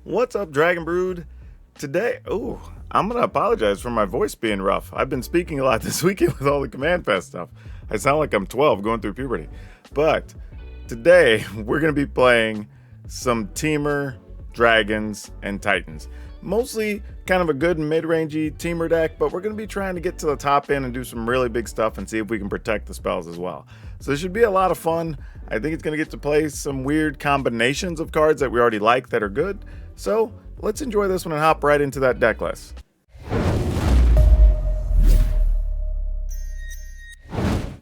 What's up, Dragon Brood? Today, I'm gonna apologize for my voice being rough. I've been speaking a lot this weekend with all the Command Fest stuff. I sound like I'm 12 going through puberty. But today, we're gonna be playing some Temur Dragons and Titans. Mostly kind of a good mid-rangey Temur deck, but we're gonna be trying to get to the top end and do some really big stuff and see if we can protect the spells as well. So this should be a lot of fun. I think it's gonna get to play some weird combinations of cards that we already like that are good. So let's enjoy this one and hop right into that deck list.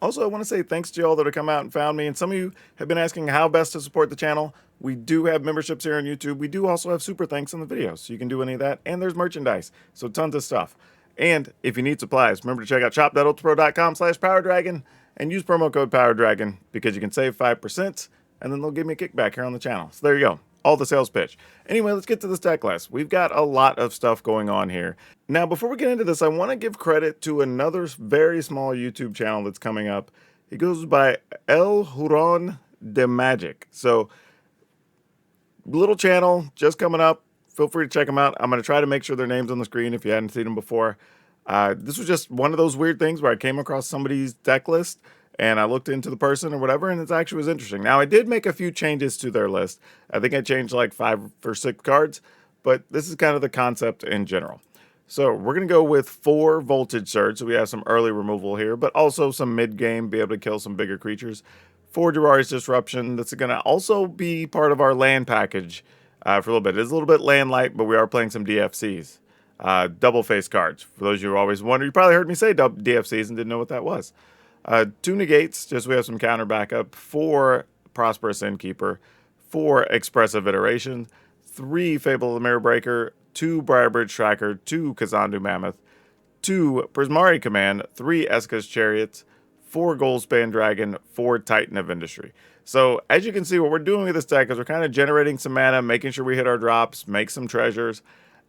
Also, I want to say thanks to y'all that have come out and found me, and some of you have been asking how best to support the channel. We do have memberships here on YouTube. We do also have super thanks in the videos, so you can do any of that, and there's merchandise, so tons of stuff. And if you need supplies, remember to check out shop.ultrapro.com/PowrDragn and use promo code PowrDragn because you can save 5%, and then they'll give me a kickback here on the channel. So there you go. All the sales pitch. Anyway, let's get to this deck list. We've got a lot of stuff going on here. Now, before we get into this, I want to give credit to another very small YouTube channel that's coming up. He goes by El Huron de Magic. So, little channel just coming up. Feel free to check them out. I'm going to try to make sure their name's on the screen if you hadn't seen them before. This was just one of those weird things where I came across somebody's deck list and I looked into the person or whatever, and it actually was interesting. Now, I did make a few changes to their list. I think I changed like 5 or 6 cards, but this is kind of the concept in general. So we're going to go with 4 Voltage Surge, so we have some early removal here, but also some mid-game, be able to kill some bigger creatures. 4 Durari's Disruption, that's going to also be part of our land package for a little bit. It is a little bit land light, but we are playing some DFCs. Double face cards. For those of you who always wonder, you probably heard me say DFCs and didn't know what that was. 2 negates, just we have some counter backup. 4 Prosperous Innkeeper, 4 Expressive Iteration, 3 Fable of the Mirror Breaker, 2 Briarbridge Tracker, 2 Kazandu Mammoth, 2 Prismari Command, 3 Eska's Chariots, 4 Goldspan Dragon, 4 Titan of Industry. So as you can see, what we're doing with this deck is we're kind of generating some mana, making sure we hit our drops, make some treasures,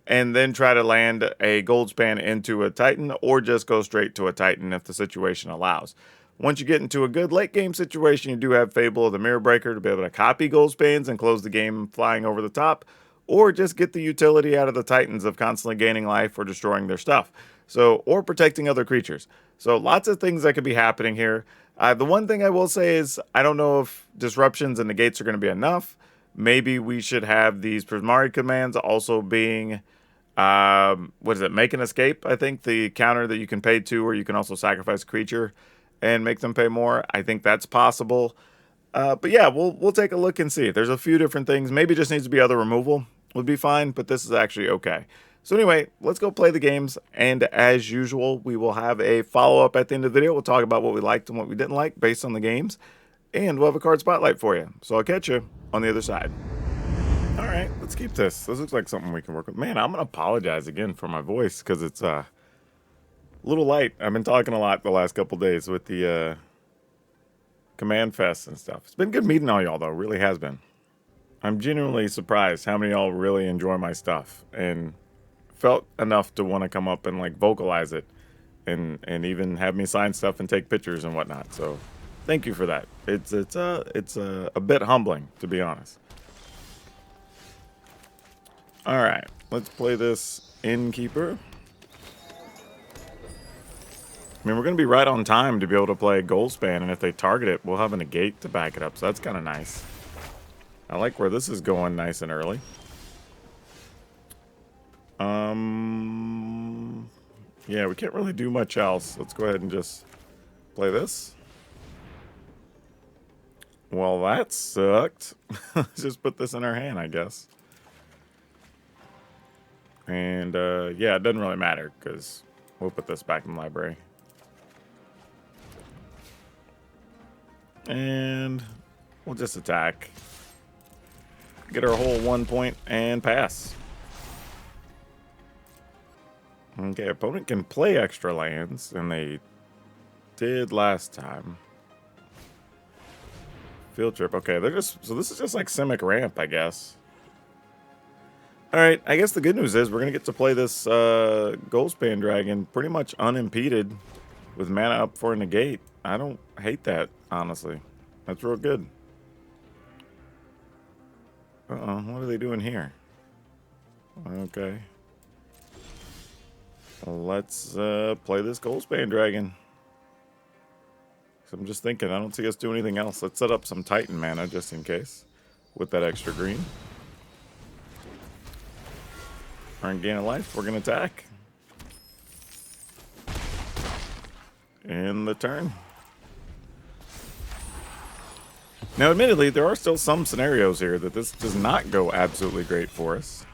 and then try to land a Goldspan into a Titan, or just go straight to a Titan if the situation allows. Once you get into a good late game situation, you do have Fable of the Mirror Breaker to be able to copy Goldspans and close the game flying over the top, or just get the utility out of the Titans of constantly gaining life or destroying their stuff. So, or protecting other creatures. So lots of things that could be happening here. The one thing I will say is, I don't know if disruptions and negates are going to be enough. Maybe we should have these Prismari commands also being... what is it? Make an escape, I think. The counter that you can pay 2, or you can also sacrifice a creature and make them pay more. I think that's possible. But yeah, we'll take a look and see. There's a few different things. Maybe it just needs to be other removal. Would be fine, but this is actually okay. So anyway, let's go play the games. And as usual, we will have a follow-up at the end of the video. We'll talk about what we liked and what we didn't like based on the games. And we'll have a card spotlight for you. So I'll catch you on the other side. All right, let's keep this. This looks like something we can work with. Man, I'm going to apologize again for my voice because it's a little light. I've been talking a lot the last couple days with the Command Fest and stuff. It's been good meeting all y'all, though. It really has been. I'm genuinely surprised how many of y'all really enjoy my stuff and felt enough to want to come up and like vocalize it and even have me sign stuff and take pictures and whatnot. So thank you for that. It's a bit humbling, to be honest. Alright, let's play this Innkeeper. I mean, we're going to be right on time to be able to play Goldspan, and if they target it, we'll have a negate to back it up, so that's kind of nice. I like where this is going nice and early. Yeah, we can't really do much else. Let's go ahead and just play this. Well, that sucked. Let's just put this in our hand, I guess. And, yeah, it doesn't really matter, because we'll put this back in the library. And we'll just attack. Get our whole 1 point and pass. Okay, opponent can play extra lands, and they did last time. Field trip. Okay, they're just... So this is just like Simic Ramp, I guess. Alright, I guess the good news is we're going to get to play this Goldspan Dragon pretty much unimpeded with mana up for a negate. I don't hate that, honestly. That's real good. Uh-oh, what are they doing here? Okay. Let's play this Goldspan Dragon. So I'm just thinking, I don't see us do anything else. Let's set up some Titan mana just in case with that extra green. Earn gain of life. We're going to attack. In the turn. Now, admittedly, there are still some scenarios here that this does not go absolutely great for us.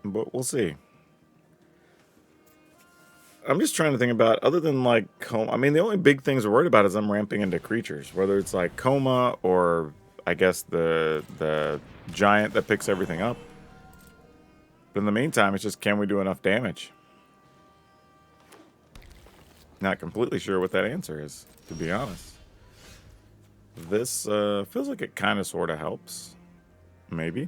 But we'll see. I'm just trying to think about, other than like Coma, I mean, the only big things we're worried about is I'm ramping into creatures, whether it's like Coma or I guess the giant that picks everything up. But in the meantime, it's just, can we do enough damage? Not completely sure what that answer is, to be honest. This feels like it kind of sort of helps. Maybe.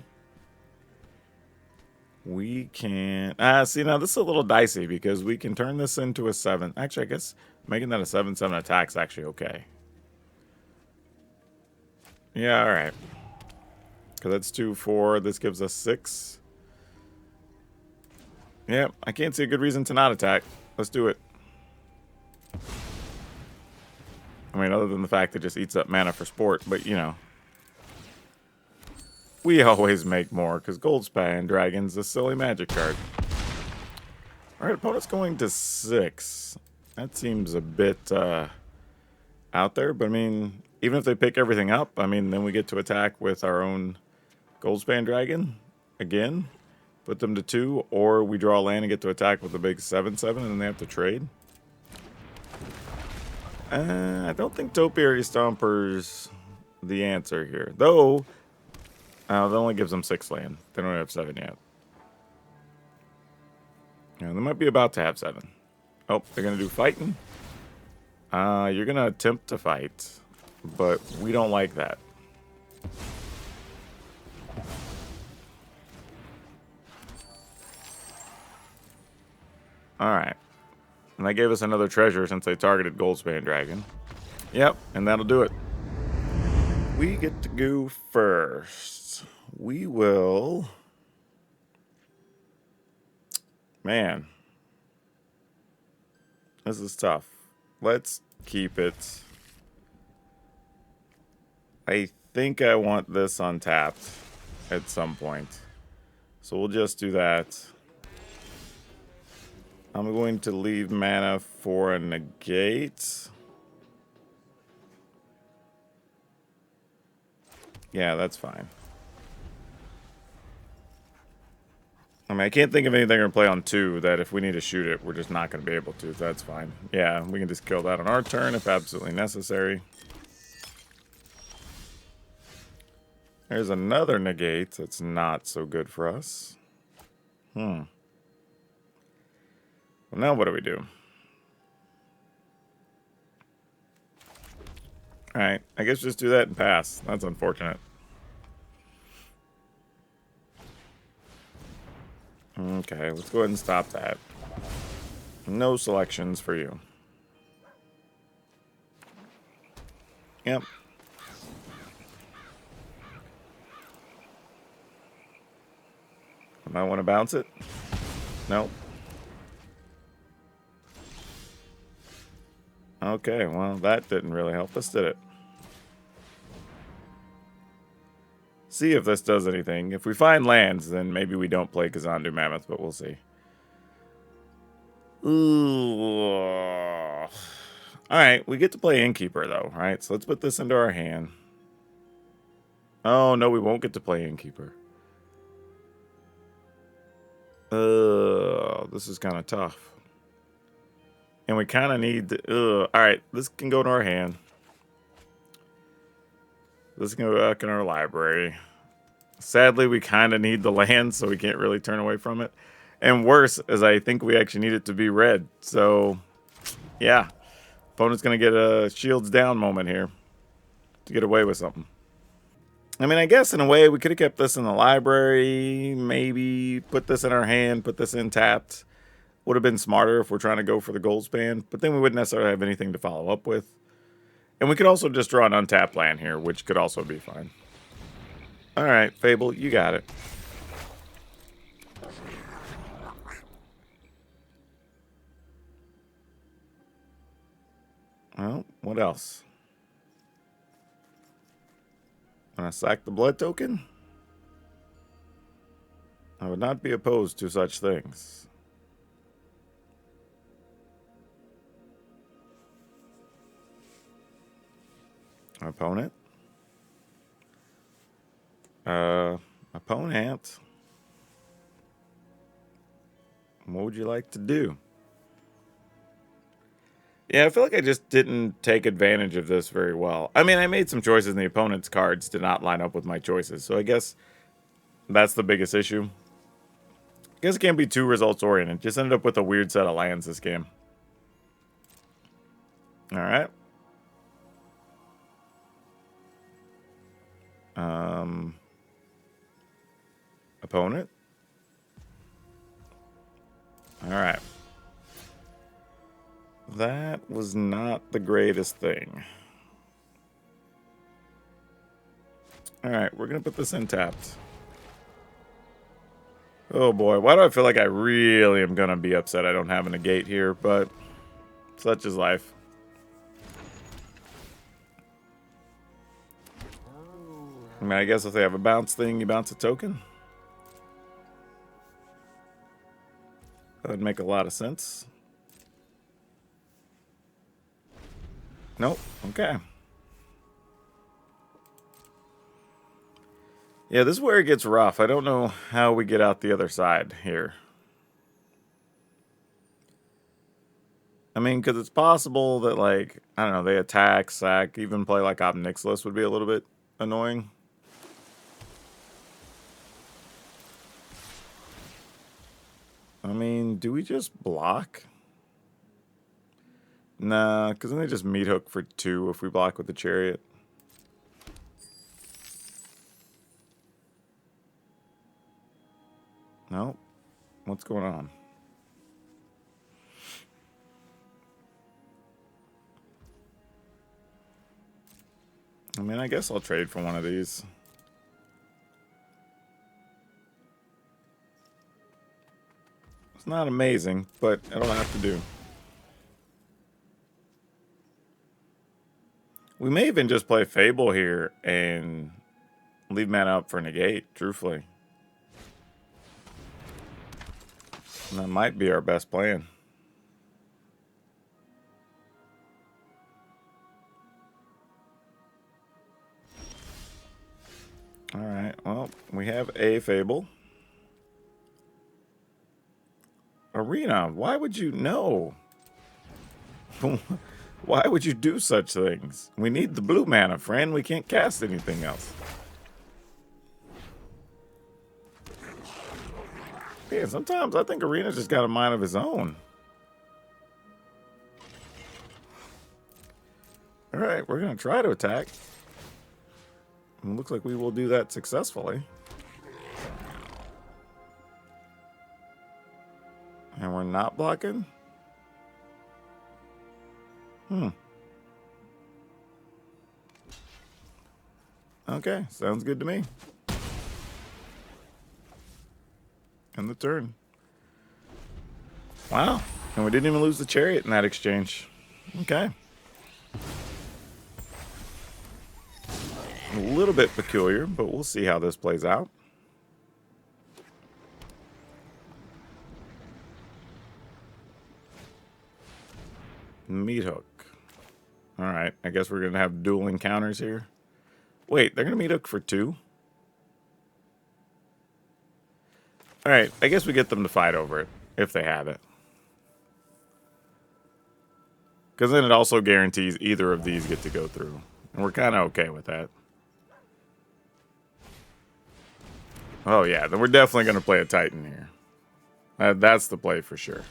We can... see, now this is a little dicey because we can turn this into a 7. Actually, I guess making that a 7/7 attack is actually okay. Yeah, alright. Because that's 2/4. This gives us 6. Yeah, I can't see a good reason to not attack. Let's do it. I mean, other than the fact that it just eats up mana for sport, but you know. We always make more, because Goldspan Dragon's a silly magic card. Alright, opponent's going to 6. That seems a bit out there, but I mean, even if they pick everything up, I mean, then we get to attack with our own Goldspan Dragon again. Put them to 2, or we draw land and get to attack with a big 7/7, and then they have to trade. I don't think Topiary Stomper's the answer here. Though, that only gives them 6 land. They don't have 7 yet. Yeah, they might be about to have 7. Oh, they're going to do fighting. You're going to attempt to fight, but we don't like that. Alright. And that gave us another treasure since they targeted Goldspan Dragon. Yep, and that'll do it. We get to go first. We will... Man. This is tough. Let's keep it. I think I want this untapped at some point. So we'll just do that. I'm going to leave mana for a negate. Yeah, that's fine. I mean, I can't think of anything we're going to play on 2 that if we need to shoot it, we're just not going to be able to. That's fine. Yeah, we can just kill that on our turn if absolutely necessary. There's another negate that's not so good for us. Well, now what do we do? Alright, I guess just do that and pass. That's unfortunate. Okay, let's go ahead and stop that. No selections for you. Yep. I might want to bounce it. Nope. Okay, well, that didn't really help us, did it? See if this does anything. If we find lands, then maybe we don't play Kazandu Mammoth, but we'll see. Ooh. Alright, we get to play Innkeeper, though, right? So let's put this into our hand. Oh, no, we won't get to play Innkeeper. This is kind of tough. And we kind of need to... Alright, this can go to our hand. This can go back in our library. Sadly, we kind of need the land, so we can't really turn away from it. And worse, is I think we actually need it to be red. So, yeah. Opponent's going to get a shields down moment here to get away with something. I mean, I guess in a way, we could have kept this in the library. Maybe put this in our hand, put this in tapped. Would have been smarter if we're trying to go for the Goldspan. But then we wouldn't necessarily have anything to follow up with. And we could also just draw an untapped land here, which could also be fine. All right, Fable, you got it. Well, what else? When I sack the blood token? I would not be opposed to such things. Opponent? Opponent? What would you like to do? Yeah, I feel like I just didn't take advantage of this very well. I mean, I made some choices and the opponent's cards did not line up with my choices. So I guess that's the biggest issue. I guess it can't be too results oriented. Just ended up with a weird set of lands this game. Alright. Opponent. Alright. That was not the greatest thing. Alright, we're going to put this in tapped. Oh boy, why do I feel like I really am going to be upset I don't have a negate here, but such is life. I mean, I guess if they have a bounce thing, you bounce a token. That would make a lot of sense. Nope. Okay. Yeah, this is where it gets rough. I don't know how we get out the other side here. I mean, because it's possible that, like, I don't know, they attack, sack, even play like Obnixilus would be a little bit annoying. I mean, do we just block? Nah, because then they just meat hook for 2 if we block with the chariot. No? What's going on? I mean, I guess I'll trade for one of these. It's not amazing, but I don't have to do. We may even just play Fable here and leave mana up for negate, truthfully. And that might be our best plan. Alright, well, we have a Fable. Arena, why would you know? Why would you do such things? We need the blue mana, friend. We can't cast anything else. Yeah, sometimes I think Arena's just got a mind of his own. Alright, we're going to try to attack. It looks like we will do that successfully. And we're not blocking? Okay, sounds good to me. And the turn. Wow. And we didn't even lose the chariot in that exchange. Okay. A little bit peculiar, but we'll see how this plays out. Meat hook. Alright, I guess we're going to have dual encounters here. Wait, they're going to meat hook for 2? Alright, I guess we get them to fight over it, if they have it. Because then it also guarantees either of these get to go through. And we're kind of okay with that. Oh yeah, then we're definitely going to play a Titan here. That's the play for sure.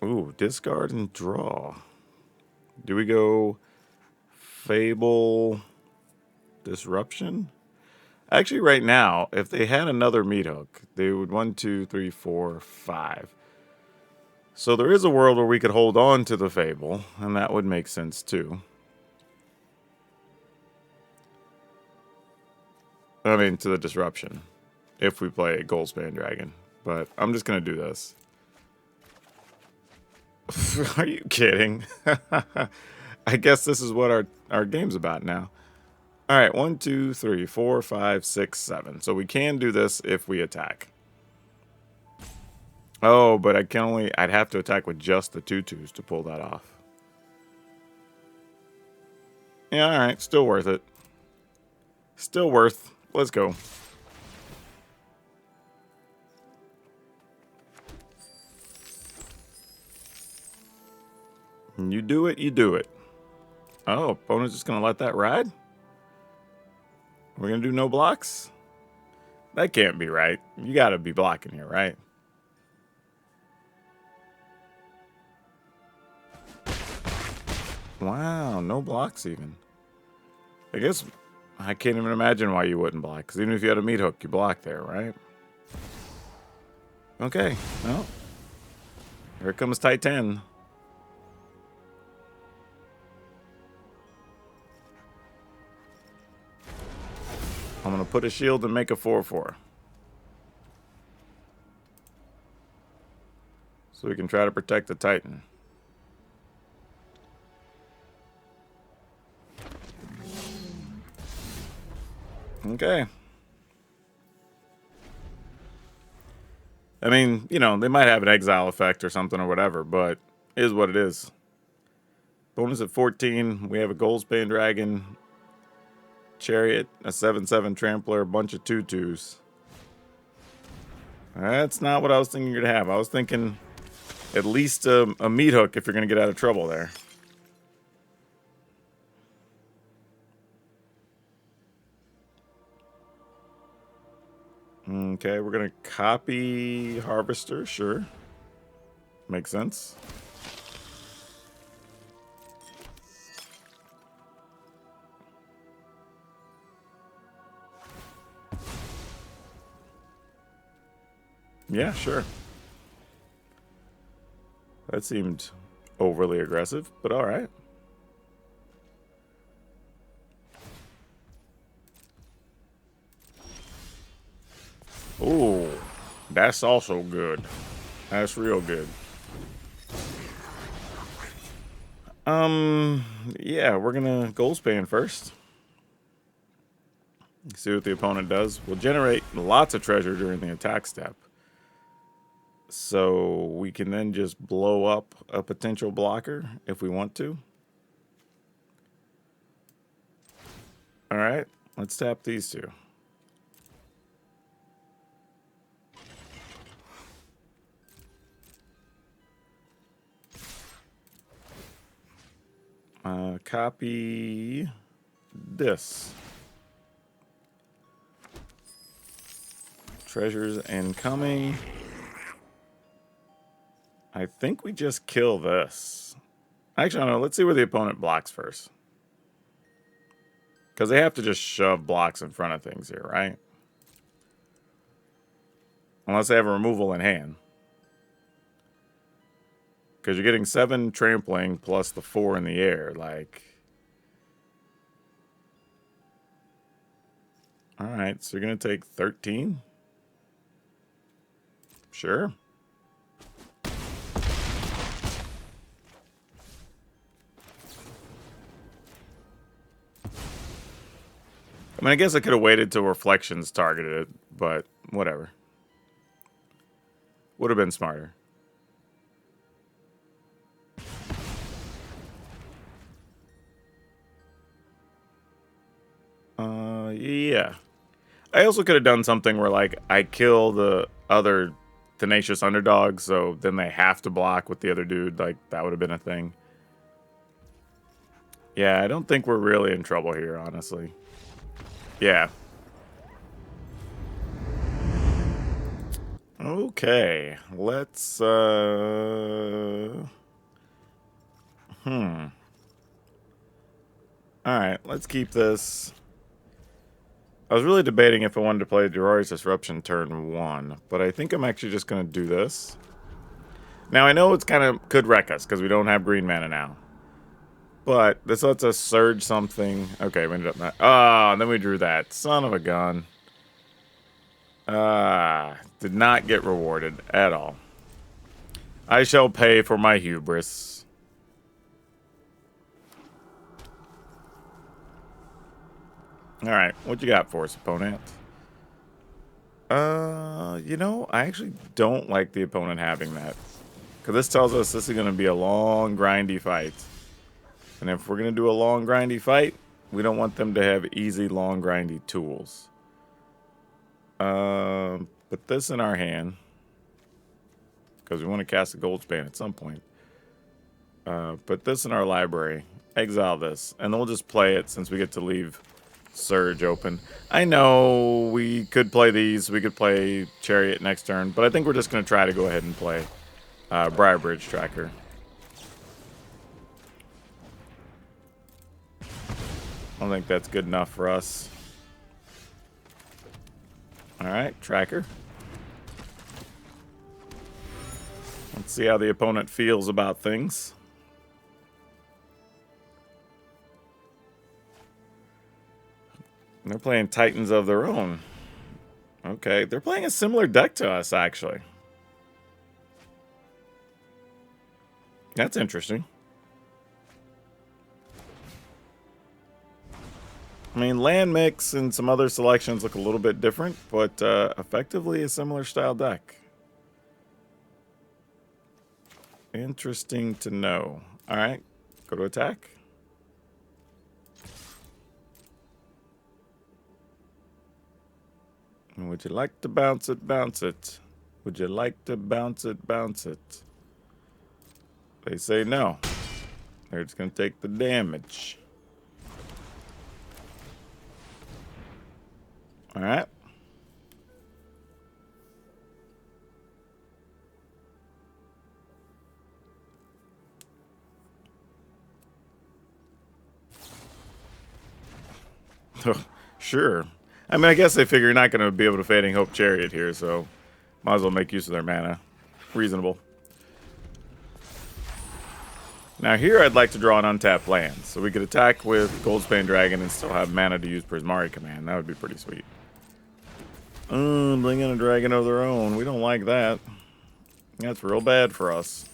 Ooh, discard and draw. Do we go Fable Disruption? Actually, right now, if they had another meat hook, they would 1, 2, 3, 4, 5. So there is a world where we could hold on to the Fable, and that would make sense too. I mean, to the disruption. If we play Goldspan Dragon. But I'm just going to do this. Are you kidding? I guess this is what our game's about now. All right, 1, 2, 3, 4, 5, 6, 7. So we can do this if we attack. Oh, but I'd have to attack with just the 2/2s to pull that off. Yeah, all right, still worth it. Still worth. Let's go. You do it, you do it. Oh, opponent's just going to let that ride? We're going to do no blocks? That can't be right. You got to be blocking here, right? Wow, no blocks even. I guess I can't even imagine why you wouldn't block. Because even if you had a meat hook, you block there, right? Okay, well. Here comes Titan. I'm going to put a shield and make a 4/4. So we can try to protect the Titan. Okay. I mean, you know, they might have an exile effect or something or whatever, but it is what it is. Bonus at 14. We have a Goldspan Dragon, Chariot, a 7/7 Trampler, a bunch of 2/2s. That's not what I was thinking you'd have. I was thinking at least a meat hook if you're going to get out of trouble there. Okay, we're going to copy Harvester, sure. Makes sense. Yeah, sure. That seemed overly aggressive, but all right. Ooh, that's also good. That's real good. Yeah, we're gonna Goldspan first. See what the opponent does. We'll generate lots of treasure during the attack step. So we can then just blow up a potential blocker if we want to. All right, let's tap these two. Copy this. Treasures incoming. I think we just kill this. Actually, I don't know. Let's see where the opponent blocks first. Because they have to just shove blocks in front of things here, right? Unless they have a removal in hand. Because you're getting 7 trampling plus the 4 in the air. Like. Alright, so you're going to take 13? Sure. I mean, I guess I could have waited till Reflections targeted it, but whatever. Would have been smarter. Yeah. I also could have done something where, like, I kill the other tenacious underdog, so then they have to block with the other dude. Like, that would have been a thing. Yeah, I don't think we're really in trouble here, honestly. Yeah. Okay, let's, Alright, let's keep this. I was really debating if I wanted to play Azorius Disruption turn 1, but I think I'm actually just going to do this. Now, I know it's kind of could wreck us because we don't have green mana now. But this lets us surge something. Okay, we ended up not. Oh, and then we drew that. Son of a gun. Did not get rewarded at all. I shall pay for my hubris. Alright, what you got for us, opponent? You know, I actually don't like the opponent having that. Because this tells us this is going to be a long, grindy fight. And if we're going to do a long, grindy fight, we don't want them to have easy, long, grindy tools. Put this in our hand. Because we want to cast a gold span at some point. Put this in our library. Exile this. And then we'll just play it since we get to leave Surge open. I know we could play these. We could play Chariot next turn. But I think we're just going to try to go ahead and play Briarbridge Tracker. I don't think that's good enough for us. Alright, Tracker. Let's see how the opponent feels about things. They're playing Titans of their own. Okay, they're playing a similar deck to us, actually. That's interesting. I mean, land mix and some other selections look a little bit different, but effectively a similar style deck. Interesting to know. All right, go to attack. Would you like to bounce it, bounce it? Would you like to bounce it, bounce it? They say no. They're just going to take the damage. All right. Sure. I mean, I guess they figure you're not going to be able to Fading Hope Chariot here, so might as well make use of their mana. Reasonable. Now here I'd like to draw an untapped land, so we could attack with Goldspan Dragon and still have mana to use Prismari Command. That would be pretty sweet. Bring in a dragon of their own. We don't like that. That's real bad for us.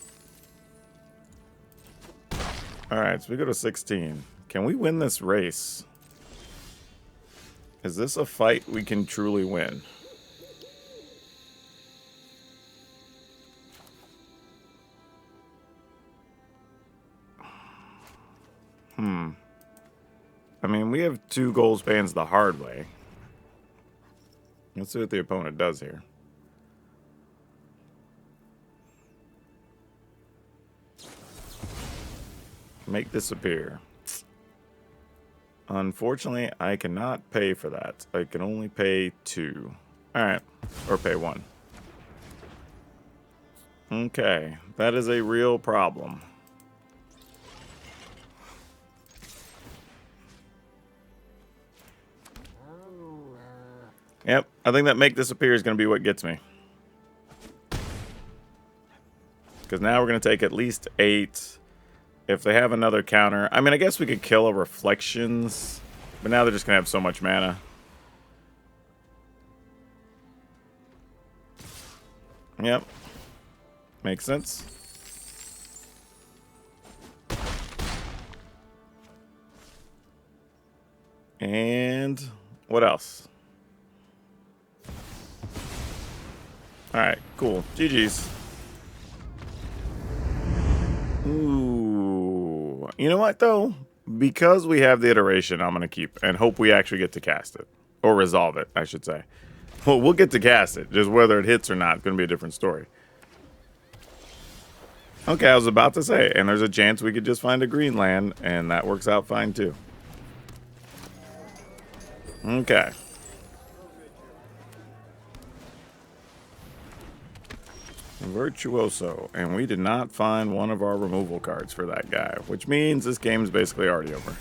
Alright, so we go to 16. Can we win this race? Is this a fight we can truly win? I mean, we have 2 gold spans the hard way. Let's see what the opponent does here. Make disappear. Unfortunately, I cannot pay for that. I can only pay 2. Alright. Or pay 1. Okay. That is a real problem. Yep. I think that make disappear is going to be what gets me. Because now we're going to take at least 8. If they have another counter, I mean, I guess we could kill a Reflections, but now they're just going to have so much mana. Yep. Makes sense. And what else? Alright, cool. GG's. Ooh. You know what, though? Because we have the iteration, I'm going to keep and hope we actually get to cast it. Or resolve it, I should say. Well, we'll get to cast it. Just whether it hits or not, it's going to be a different story. Okay, I was about to say, and there's a chance we could just find a green land, and that works out fine, too. Okay. Virtuoso, and we did not find one of our removal cards for that guy, which means this game is basically already over.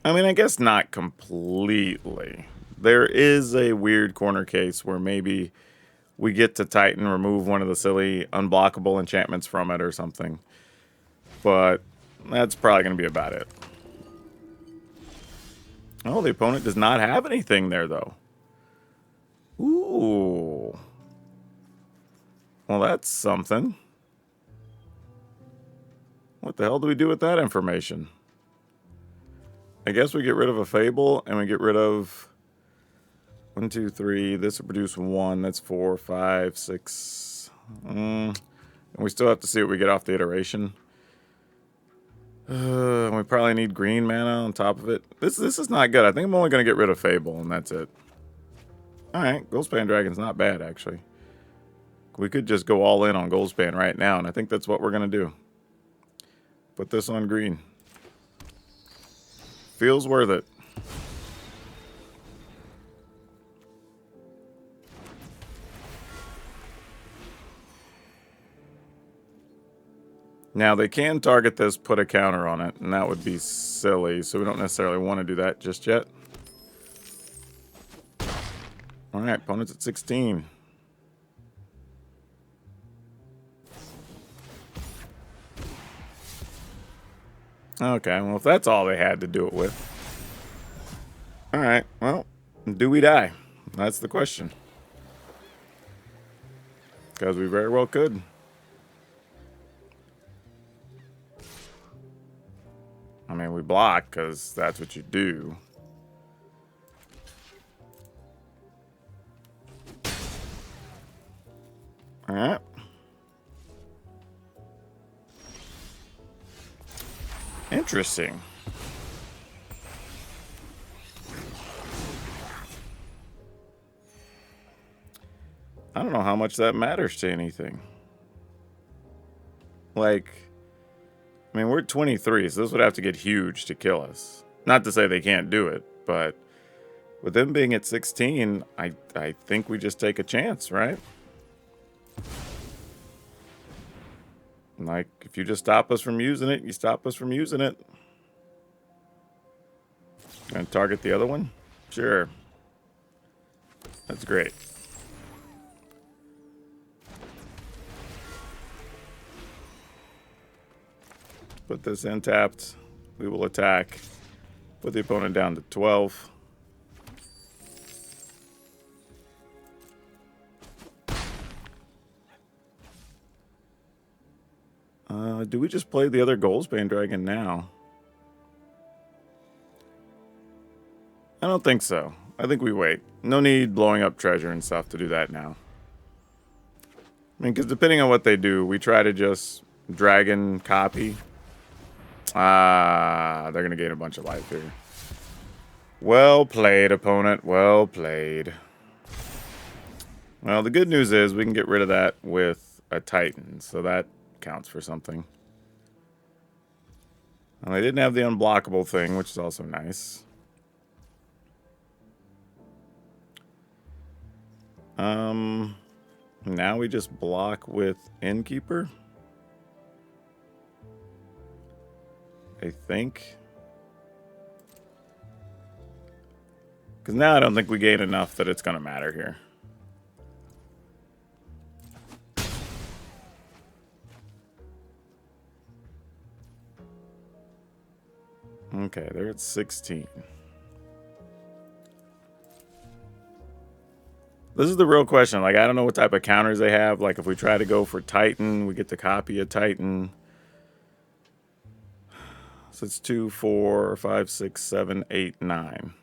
I mean, I guess not completely. There is a weird corner case where maybe we get to Titan, remove one of the silly unblockable enchantments from it or something, but that's probably going to be about it. Oh, the opponent does not have anything there, though. Ooh. Well, that's something. What the hell do we do with that information? I guess we get rid of a Fable, and we get rid of 1, 2, 3. This will produce 1. That's 4, 5, 6. And we still have to see what we get off the iteration. We probably need green mana on top of it. This is not good. I think I'm only going to get rid of Fable, and that's it. Alright, Goldspan Dragon's not bad, actually. We could just go all in on Goldspan right now, and I think that's what we're going to do. Put this on green. Feels worth it. Now, they can target this, put a counter on it, and that would be silly, so we don't necessarily want to do that just yet. Alright, opponent's at 16. Okay, well, if that's all they had to do it with. Alright, well, do we die? That's the question. Because we very well could. I mean, we block, because that's what you do. Alright. Interesting. I don't know how much that matters to anything. Like, I mean, we're at 23, so this would have to get huge to kill us. Not to say they can't do it, but with them being at 16, I think we just take a chance, right? Like, if you just stop us from using it, you stop us from using it. Gonna target the other one? Sure. That's great. Put this in tapped. We will attack. Put the opponent down to 12. Do we just play the other Goldspan Dragon now? I don't think so. I think we wait. No need blowing up treasure and stuff to do that now. I mean, because depending on what they do, we try to just dragon copy. They're going to gain a bunch of life here. Well played, opponent. Well played. Well, the good news is we can get rid of that with a Titan, so that counts for something. And they didn't have the unblockable thing, which is also nice. Now we just block with Innkeeper. I think. Because now I don't think we gain enough that it's going to matter here. Okay, they're at 16. This is the real question. Like, I don't know what type of counters they have. Like, if we try to go for Titan, we get to copy a Titan. So it's 2, 4, 5, 6, 7, 8, 9.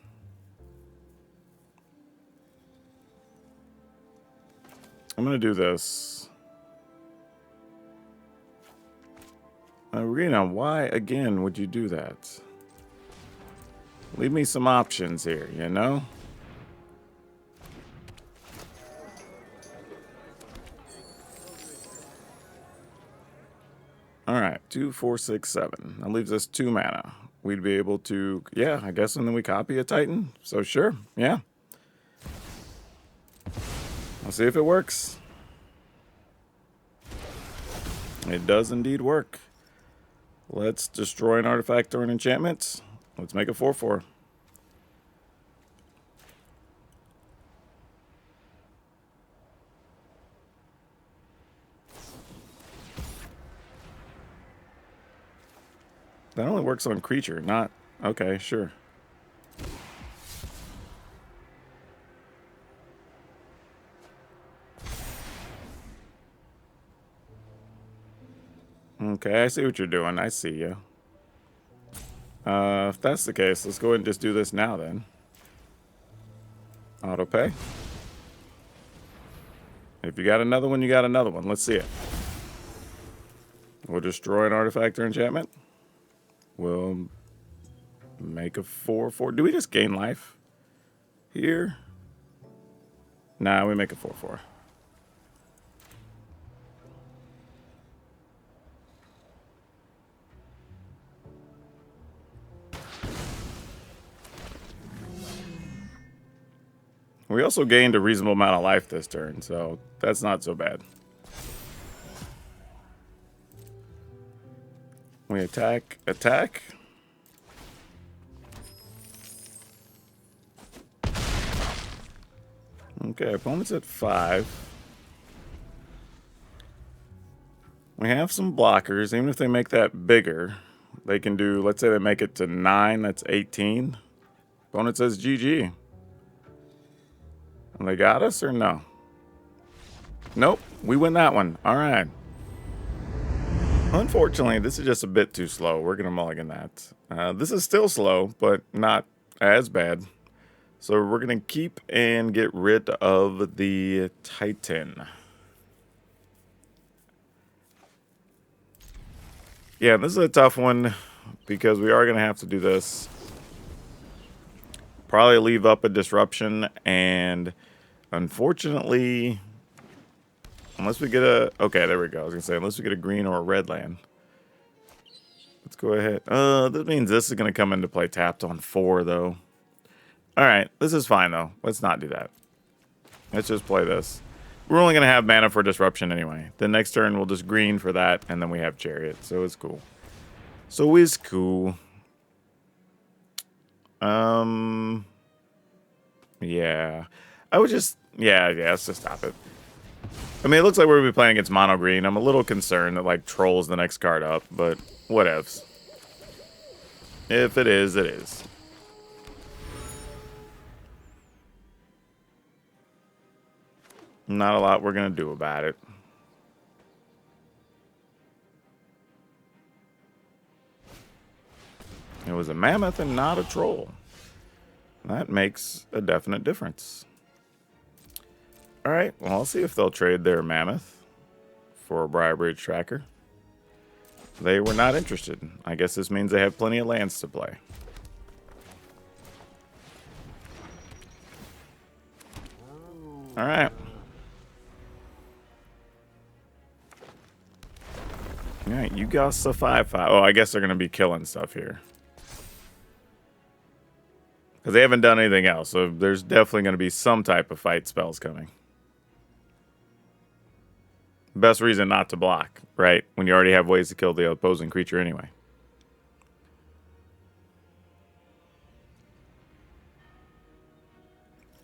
I'm going to do this. Arena, why again would you do that? Leave me some options here, you know? Alright, 2, 4, 6, 7. That leaves us 2 mana. We'd be able to, yeah, I guess, and then we copy a Titan. So sure, yeah. I'll see if it works. It does indeed work. Let's destroy an artifact or an enchantment. Let's make a 4/4. That only works on creature, not... Okay, sure. Okay, I see what you're doing. I see you. If that's the case, let's go ahead and just do this now then. Auto pay. If you got another one, you got another one. Let's see it. We'll destroy an artifact or enchantment. We'll make a 4/4. Do we just gain life here? Nah, we make a 4/4. We also gained a reasonable amount of life this turn, so that's not so bad. We attack. Okay, opponent's at 5. We have some blockers. Even if they make that bigger, they can do, let's say they make it to 9, that's 18. Opponent says GG. And they got us or no? Nope, we win that one. All right. Unfortunately, this is just a bit too slow. We're going to mulligan that. This is still slow, but not as bad. So we're going to keep and get rid of the Titan. Yeah, this is a tough one because we are going to have to do this. Probably leave up a disruption, and unfortunately, unless we get a... Okay, there we go. I was going to say, unless we get a green or a red land. Let's go ahead. This means this is going to come into play tapped on 4, though. All right, this is fine, though. Let's not do that. Let's just play this. We're only going to have mana for disruption anyway. The next turn, we'll just green for that, and then we have Chariot, so it's cool. So it's cool. Yeah. I would just... Yeah, let's just stop it. I mean, it looks like we're going to be playing against mono green. I'm a little concerned that, like, Troll's the next card up, but whatevs. If it is, it is. Not a lot we're going to do about it. It was a mammoth and not a troll. That makes a definite difference. All right, well, I'll see if they'll trade their mammoth for a Briarbridge tracker. They were not interested. I guess this means they have plenty of lands to play. All right. All right, you got a 5/5. Oh, I guess they're going to be killing stuff here. Because they haven't done anything else, so there's definitely going to be some type of fight spells coming. Best reason not to block, right? When you already have ways to kill the opposing creature anyway.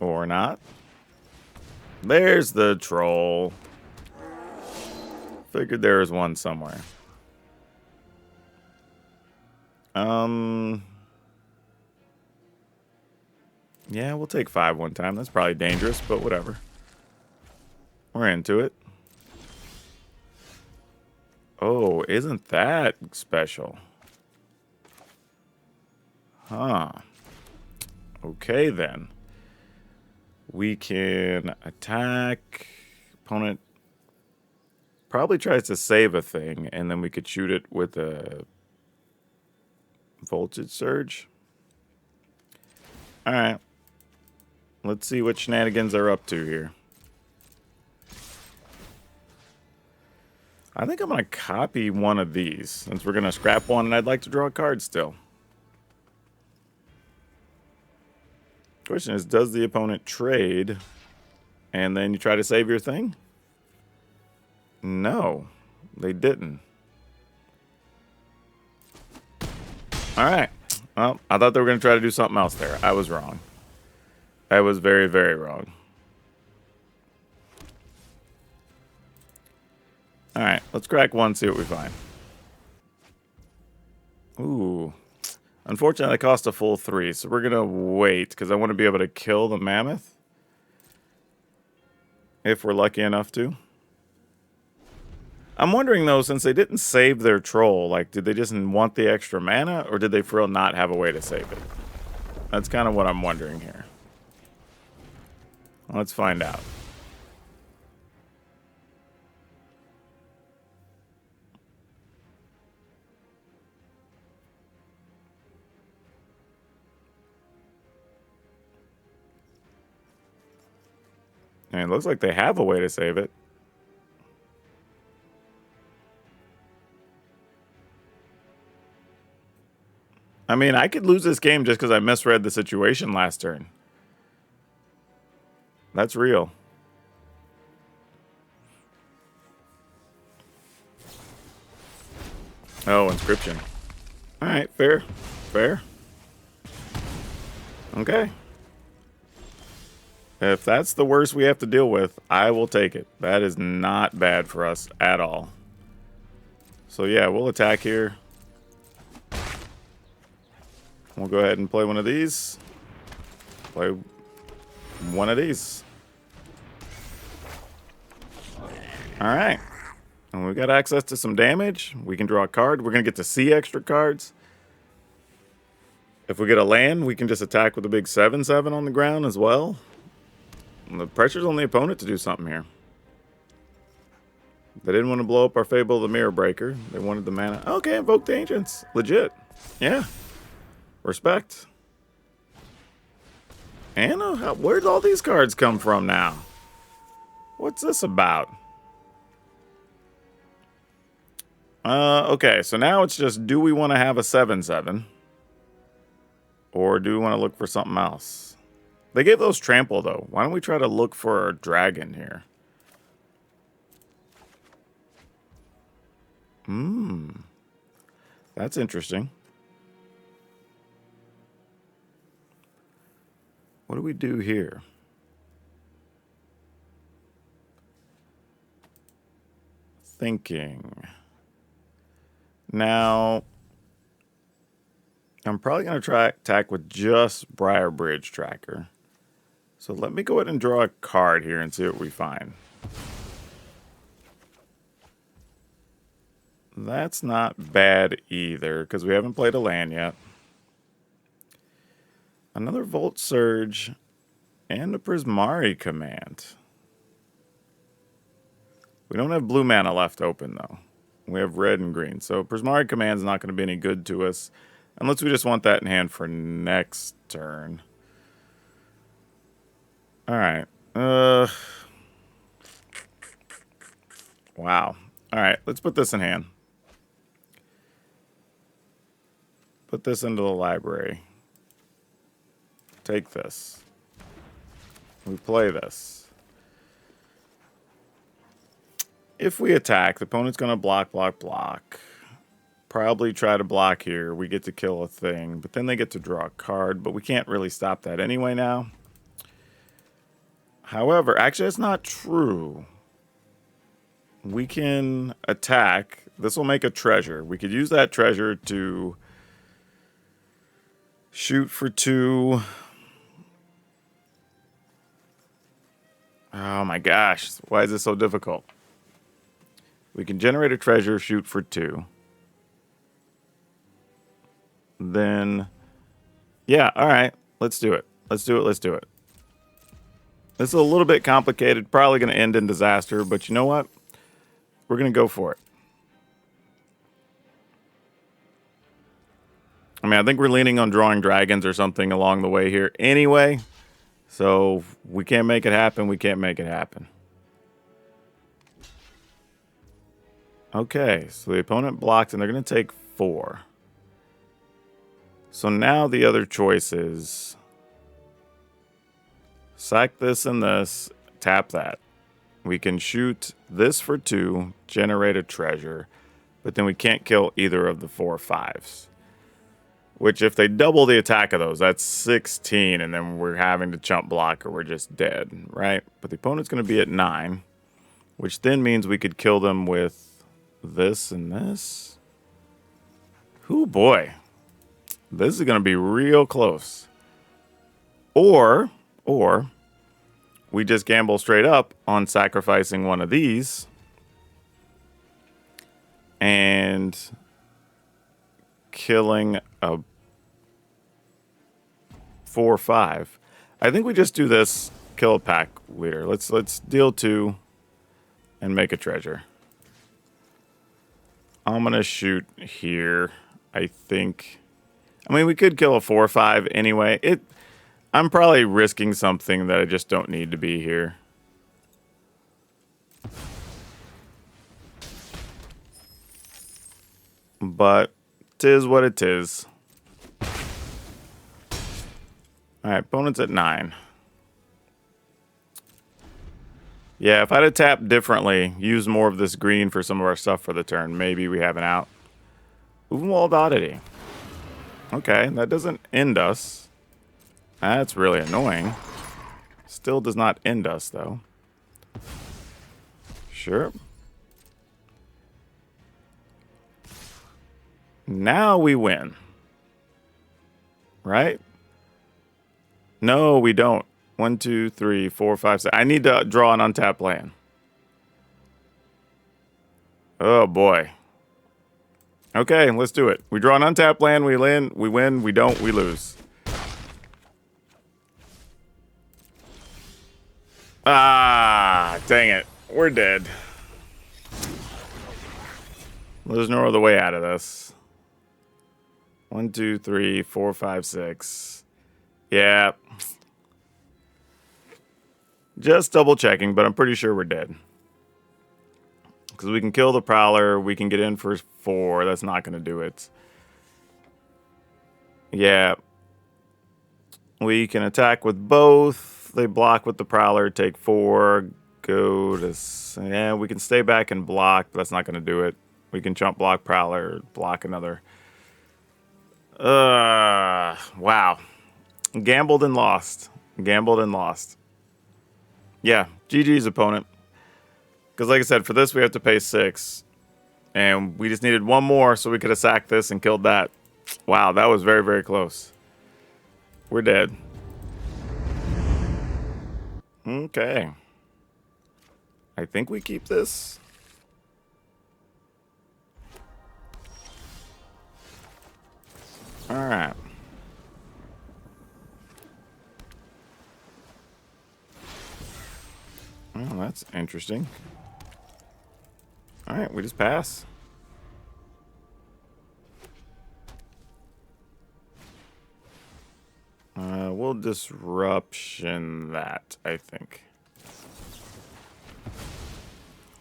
Or not. There's the troll. Figured there was one somewhere. Yeah, we'll take 5 one time. That's probably dangerous, but whatever. We're into it. Oh, isn't that special? Huh. Okay, then. We can attack. Opponent probably tries to save a thing, and then we could shoot it with a voltage surge. All right. Let's see what shenanigans are up to here. I think I'm going to copy one of these, since we're going to scrap one, and I'd like to draw a card still. Question is, does the opponent trade, and then you try to save your thing? No, they didn't. All right. Well, I thought they were going to try to do something else there. I was wrong. I was very, very wrong. All right, let's crack one, see what we find. Ooh. Unfortunately, it cost a full 3, so we're going to wait, because I want to be able to kill the mammoth. If we're lucky enough to. I'm wondering, though, since they didn't save their troll, like, did they just want the extra mana, or did they for real not have a way to save it? That's kind of what I'm wondering here. Let's find out. And it looks like they have a way to save it. I mean, I could lose this game just because I misread the situation last turn. That's real. Oh, inscription. All right, fair. Fair. Okay. If that's the worst we have to deal with, I will take it. That is not bad for us at all. So yeah, we'll attack here. We'll go ahead and play one of these. Play one of these. Alright. And we got access to some damage. We can draw a card. We're going to get to see extra cards. If we get a land, we can just attack with a big 7/7 on the ground as well. And the pressure's on the opponent to do something here. They didn't want to blow up our Fable of the Mirror Breaker. They wanted the mana. Okay, invoke the Ancients. Legit. Yeah. Respect. Anna, where'd all these cards come from now? What's this about? Okay, so now it's just, do we want to have a 7/7? Or do we want to look for something else? They gave those trample, though. Why don't we try to look for a dragon here? That's interesting. What do we do here? Thinking. Now, I'm probably going to try attack with just Briar Bridge Tracker. So let me go ahead and draw a card here and see what we find. That's not bad either, because we haven't played a land yet. Another Volt Surge and a Prismari Command. We don't have blue mana left open, though. We have red and green. So Prismari Command is not going to be any good to us, unless we just want that in hand for next turn. All right. Wow. All right, let's put this in hand. Put this into the library. Take this. We play this. If we attack, the opponent's going to block. Probably try to block here. We get to kill a thing, but then they get to draw a card, but we can't really stop that anyway now. However, actually, that's not true. We can attack. This will make a treasure. We could use that treasure to shoot for 2. Oh my gosh. Why is this so difficult? We can generate a treasure, shoot for 2. Then, yeah, all right. Let's do it. Let's do it. This is a little bit complicated. Probably going to end in disaster, but you know what? We're going to go for it. I mean, I think we're leaning on drawing dragons or something along the way here anyway. So, we can't make it happen. We can't make it happen. Okay, so the opponent blocked, and they're going to take 4. So now the other choice is sack this and this, tap that. We can shoot this for 2, generate a treasure, but then we can't kill either of the 4 5s. Which, if they double the attack of those, that's 16, and then we're having to chump block or we're just dead, right? But the opponent's going to be at 9, which then means we could kill them with this and this. Ooh, boy. This is going to be real close. Or we just gamble straight up on sacrificing one of these and killing a 4/5. I think we just do this, kill a pack leader. Let's deal 2 and make a treasure. I'm gonna shoot here. I think. I mean, we could kill a 4/5 anyway. I'm probably risking something that I just don't need to be here. But 'tis what it is. Alright, opponent's at 9. Yeah, if I'd have tapped differently, used more of this green for some of our stuff for the turn, maybe we have an out. Uvenwald Oddity. Okay, that doesn't end us. That's really annoying. Still does not end us, though. Sure. Now we win. Right? No, we don't. 1, 2, 3, 4, 5, 6. I need to draw an untapped land. Oh, boy. Okay, let's do it. We draw an untapped land, we win, we don't, we lose. Ah, dang it. We're dead. There's no other way out of this. 1, 2, 3, 4, 5, 6. Yeah. Just double checking, but I'm pretty sure we're dead. Because we can kill the Prowler, we can get in for 4. That's not going to do it. Yeah. We can attack with both. They block with the Prowler, take 4. Go to... Yeah, we can stay back and block, but that's not going to do it. We can jump block Prowler, block another. Wow. Gambled and lost. Gambled and lost. Yeah, GG's opponent. Because like I said, for this we have to pay 6. And we just needed 1 more so we could have sacked this and killed that. Wow, that was very, very close. We're dead. Okay. I think we keep this. Alright. Well, that's interesting. Alright, we just pass. We'll disruption that, I think.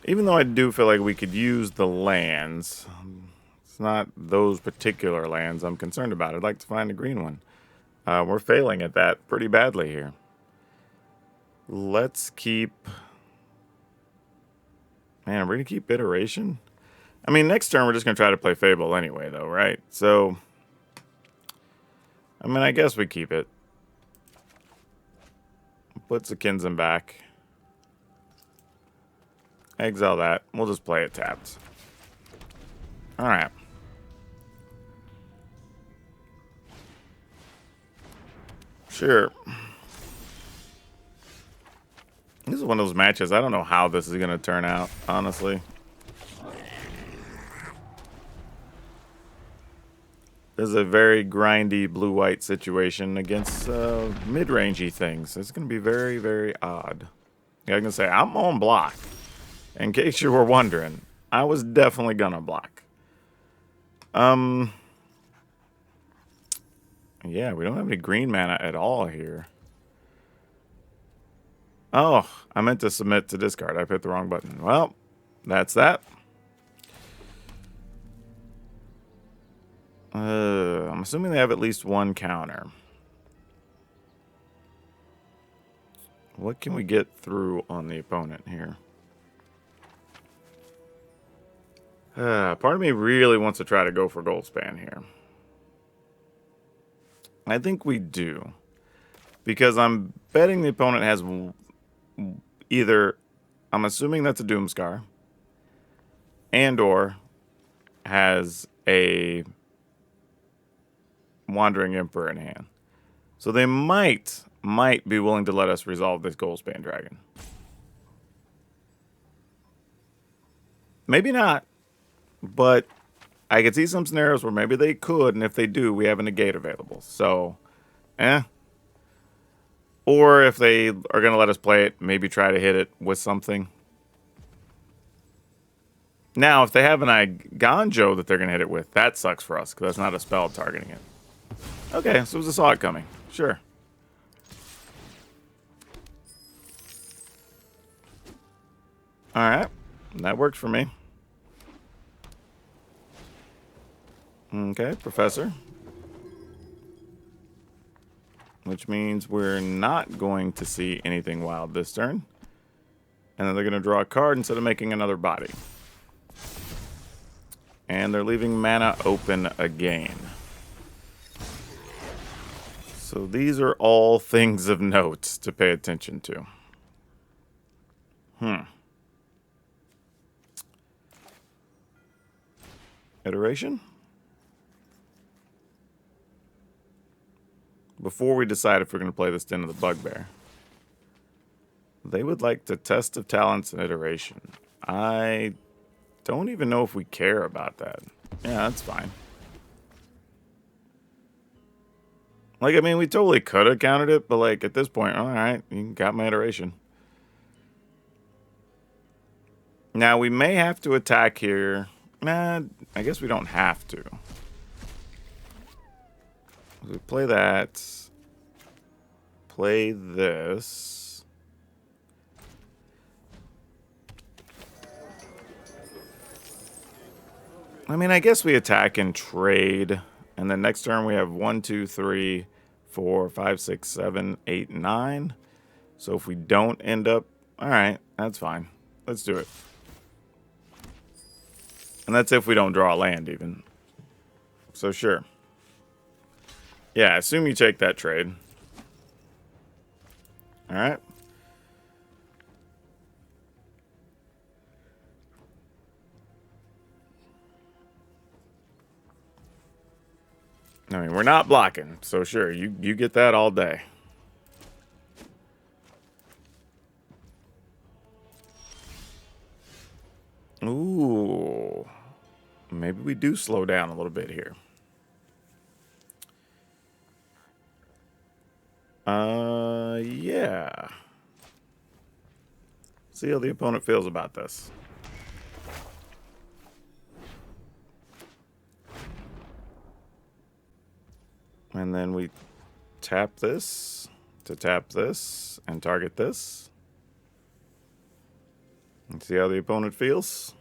Even though I do feel like we could use the lands, it's not those particular lands I'm concerned about. I'd like to find a green one. We're failing at that pretty badly here. Let's keep... Man, we're going to keep Iteration? I mean, next turn we're just going to try to play Fable anyway, though, right? So, I mean, I guess we keep it. Put Zakinzan back. Exile that. We'll just play it tapped. Alright. Sure. This is one of those matches. I don't know how this is going to turn out, honestly. This is a very grindy blue-white situation against mid-rangey things. It's going to be very, very odd. Yeah, I'm going to say, I'm on block. In case you were wondering, I was definitely going to block. Yeah, we don't have any green mana at all here. Oh, I meant to submit to discard. I hit the wrong button. Well, that's that. I'm assuming they have at least 1 counter. What can we get through on the opponent here? Part of me really wants to try to go for Goldspan here. I think we do. Because I'm betting the opponent has either... I'm assuming that's a Doomscar. And or has a Wandering Emperor in hand. So they might be willing to let us resolve this Goldspan Dragon. Maybe not. But I could see some scenarios where maybe they could, and if they do, we have a negate available. So, eh. Or if they are going to let us play it, maybe try to hit it with something. Now, if they have an Iganjo that they're going to hit it with, that sucks for us, because that's not a spell targeting it. Okay, so I saw it coming. Sure. Alright, that works for me. Okay, Professor. Which means we're not going to see anything wild this turn. And then they're going to draw a card instead of making another body. And they're leaving mana open again. So these are all things of note to pay attention to. Iteration? Before we decide if we're going to play this Den of the Bugbear. They would like to test of talents and iteration. I don't even know if we care about that. Yeah, that's fine. Like, I mean, we totally could have countered it, but like at this point, all right, you got my iteration. Now we may have to attack here. Nah, I guess we don't have to. We play that. Play this. I mean, I guess we attack and trade. And then next turn we have 1, 2, 3, 4, 5, 6, 7, 8, 9. So if we don't end up... Alright, that's fine. Let's do it. And that's if we don't draw a land even. So sure. Yeah, assume you take that trade. Alright. I mean, we're not blocking, so sure, you get that all day. Ooh. Maybe we do slow down a little bit here. Yeah. See how the opponent feels about this. And then we tap this to tap this and target this. And see how the opponent feels.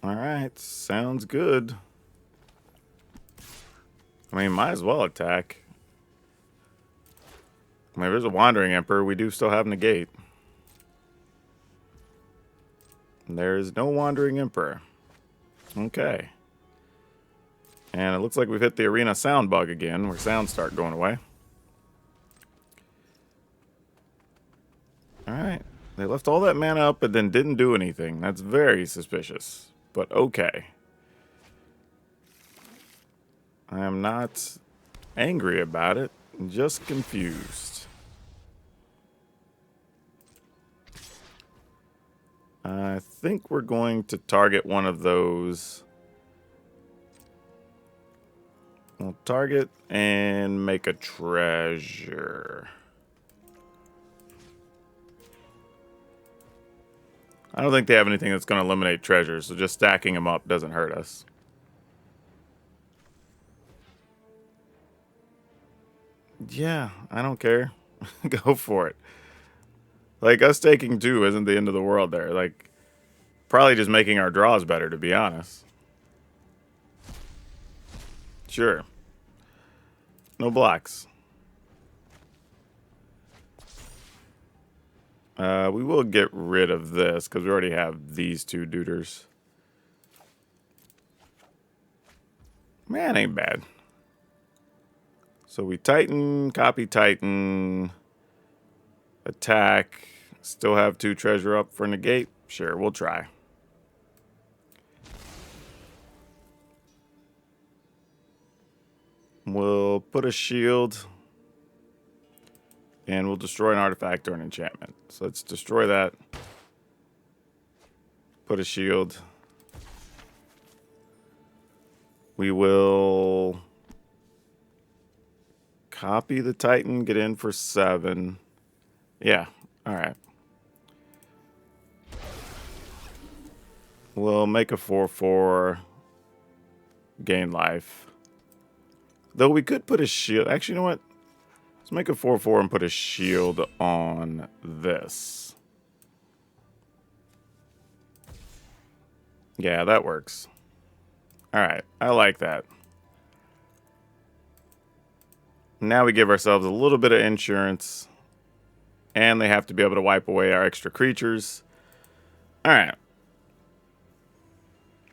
Alright, sounds good. I mean, might as well attack. I mean, if there's a Wandering Emperor, we do still have negate. There is no Wandering Emperor. Okay. And it looks like we've hit the arena sound bug again, where sounds start going away. Alright. They left all that mana up and then didn't do anything. That's very suspicious. But okay. I am not angry about it. I'm just confused. I think we're going to target one of those. We'll target and make a treasure. I don't think they have anything that's going to eliminate treasures, so just stacking them up doesn't hurt us. Yeah, I don't care. Go for it. Like, us taking 2 isn't the end of the world there. Like, probably just making our draws better, to be honest. Sure. No blocks. We will get rid of this, because we already have these 2 duders. Man, ain't bad. So we Titan, copy Titan, attack, still have 2 treasure up for negate. Sure, we'll try. We'll put a shield, and we'll destroy an artifact or an enchantment. So let's destroy that. put a shield. We will copy the Titan, get in for 7. Yeah, all right. We'll make a 4/4, gain life. Though we could put a shield. Actually, you know what? Let's make a 4/4 and put a shield on this. Yeah, that works. All right, I like that. Now we give ourselves a little bit of insurance. And they have to be able to wipe away our extra creatures. All right.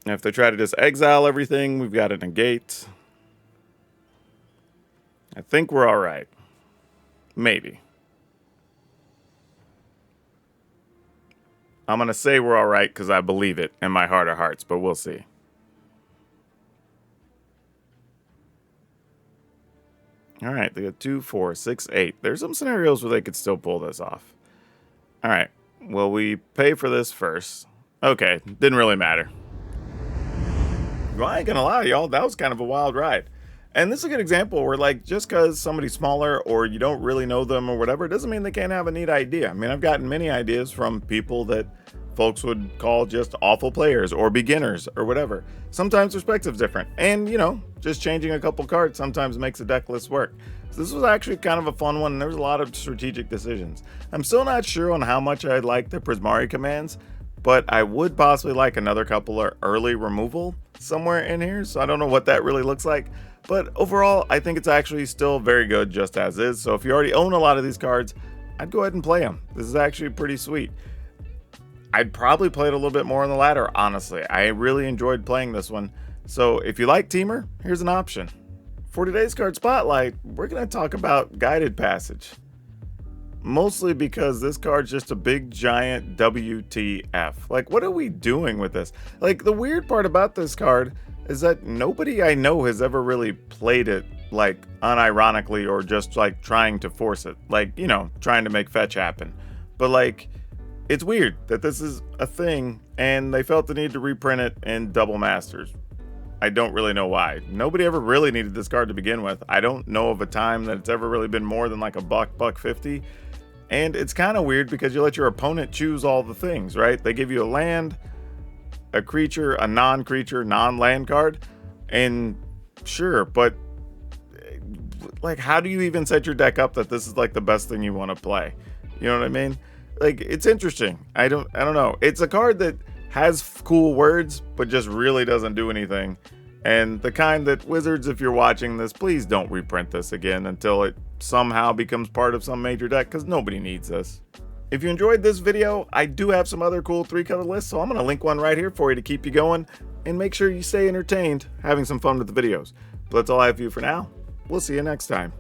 Now, if they try to just exile everything, we've got a negate. I think we're all right. Maybe. I'm going to say we're all right because I believe it in my heart of hearts, but we'll see. All right, they got 2, 4, 6, 8. There's some scenarios where they could still pull this off. All right, well, we pay for this first. Okay, didn't really matter. Well, I ain't gonna lie, y'all, that was kind of a wild ride. And this is a good example where, like, just because somebody's smaller or you don't really know them or whatever, it doesn't mean they can't have a neat idea. I mean, I've gotten many ideas from people that folks would call just awful players or beginners or whatever. Sometimes perspective's different. And, you know, just changing a couple cards sometimes makes a deck list work. So this was actually kind of a fun one, and there was a lot of strategic decisions. I'm still not sure on how much I like the Prismari commands, but I would possibly like another couple of early removal somewhere in here, so I don't know what that really looks like. But overall, I think it's actually still very good just as is. So if you already own a lot of these cards, I'd go ahead and play them. This is actually pretty sweet. I'd probably play it a little bit more on the ladder, honestly. I really enjoyed playing this one. So if you like Temur, here's an option. For today's card spotlight, we're going to talk about Guided Passage. Mostly because this card's just a big giant WTF. Like, what are we doing with this? Like, the weird part about this card is that nobody I know has ever really played it, like, unironically or just, like, trying to force it. Like, you know, trying to make fetch happen. But, like, it's weird that this is a thing, and they felt the need to reprint it in double masters. I don't really know why. Nobody ever really needed this card to begin with. I don't know of a time that it's ever really been more than like a $1.50. And it's kind of weird because you let your opponent choose all the things, right? They give you a land, a creature, a non-creature, non-land card, and sure, but like, how do you even set your deck up that this is like the best thing you want to play? You know what I mean? Like, it's interesting. I don't know. It's a card that has cool words, but just really doesn't do anything. And the kind that, Wizards, if you're watching this, please don't reprint this again until it somehow becomes part of some major deck, because nobody needs this. If you enjoyed this video, I do have some other cool 3-color lists, so I'm going to link one right here for you to keep you going, and make sure you stay entertained having some fun with the videos. But that's all I have for you for now. We'll see you next time.